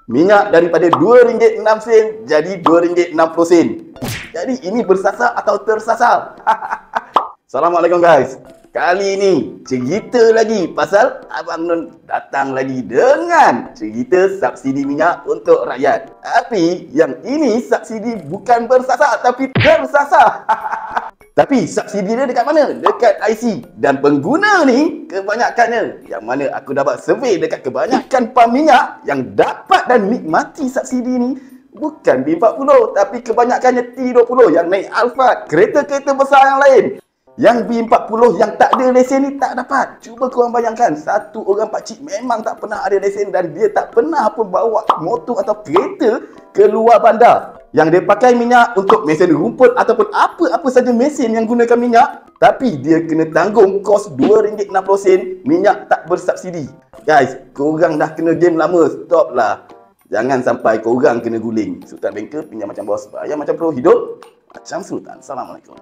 minyak daripada RM2.06 jadi RM2.60. Jadi ini bersasar atau tersasar? Assalamualaikum guys. Kali ini cerita lagi pasal Abang Nun datang lagi dengan cerita subsidi minyak untuk rakyat. Tapi yang ini subsidi bukan bersasar tapi tersasar. Tapi subsidi dia dekat mana? Dekat IC. Dan pengguna ni kebanyakannya, yang mana aku dapat survey dekat kebanyakan pam minyak yang dapat dan nikmati subsidi ni, bukan B40 tapi kebanyakannya T20 yang naik Alphard, kereta-kereta besar yang lain. Yang B40 yang tak ada lesen ni tak dapat. Cuba korang bayangkan, satu orang pakcik memang tak pernah ada lesen dan dia tak pernah pun bawa motor atau kereta ke luar bandar. Yang dia pakai minyak untuk mesin rumput ataupun apa-apa saja mesin yang gunakan minyak. Tapi dia kena tanggung kos RM2.60 minyak tak bersubsidi. Guys, korang dah kena game lama, stop lah. Jangan sampai korang kena guling. Sultan Bengkel, pinjam macam bos, bayar macam pro, hidup macam sultan. Assalamualaikum.